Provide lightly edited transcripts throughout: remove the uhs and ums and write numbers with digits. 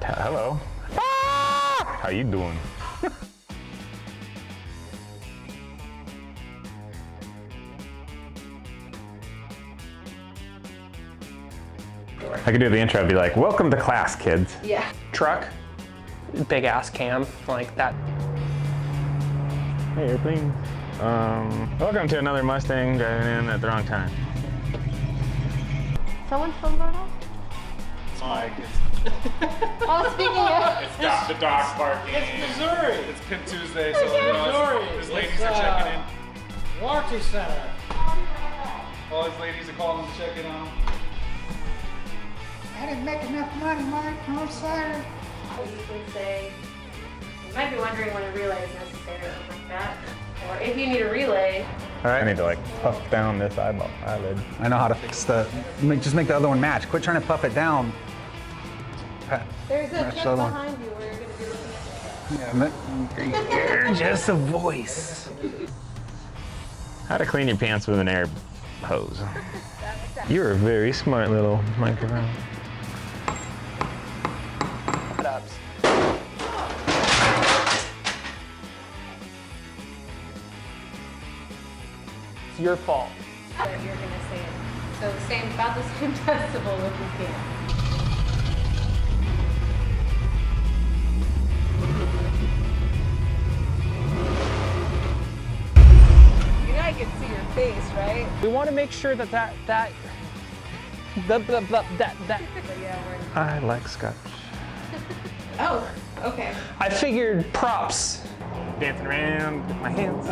Hello. Ah! How you doing? I could do the intro, I'd be like, welcome to class, kids. Yeah. Truck, big ass cam, like that. Hey, airplane. Welcome to another Mustang driving in at the wrong time. Someone's phone going off? It's Mike. Oh, speaking of. It's the dog barking. It's Missouri. It's Pit Tuesday, so you know, his ladies are checking in. Warranty Center. All his ladies are calling to check in on him. I didn't make enough money, Mike. I'm sorry. I usually say, you might be wondering when a relay is necessary or something like that. Or if you need a relay. All right. I need to like puff down this eyelid. I know how to fix just make the other one match. Quit trying to puff it down. There's a Match clip the other one. behind you where you're going to be looking at it. Yeah, you're just a voice. How to clean your pants with an air hose. You're a very smart little microphone. Ups. It's your fault. You're going to say it. So same, about the same decibel if you can. You know I can see your face, right? We want to make sure that that. I like scotch. Oh, okay. I figured props. Dancing around with my hands.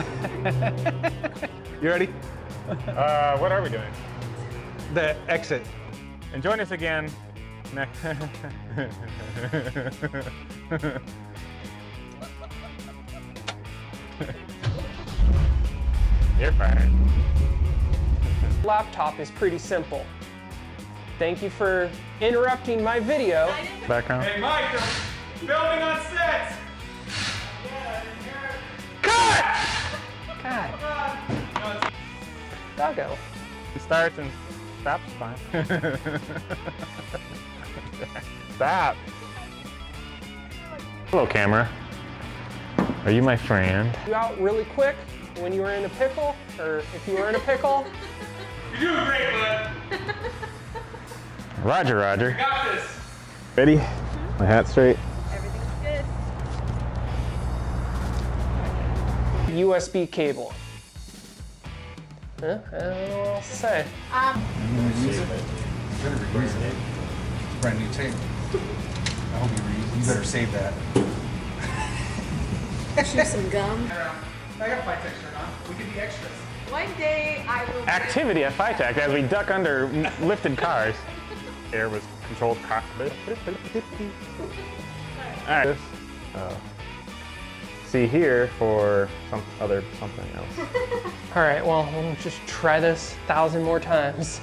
You ready? What are we doing? The exit. And join us again next. You're fired. Laptop is pretty simple. Thank you for interrupting my video. Background. Hey, Mike, I'm filming on set. God. Doggo. It starts and stops fine. Stop. Hello, camera. Are you my friend? You out really quick when you were in a pickle, or if you were in a pickle. You're doing great, bud. Roger, Roger. You got this. Ready? My hat straight. Everything's good. USB cable. Huh? I don't know what else to say. Brand new tape. I hope you better save that. Chew some gum. I got FiTech shirt on. We could be extras. One day I will. Activity at FiTech as we duck under lifted cars. Air was controlled cockpit. All right. See here for something else. All right, well, we'll just try this 1,000 more times.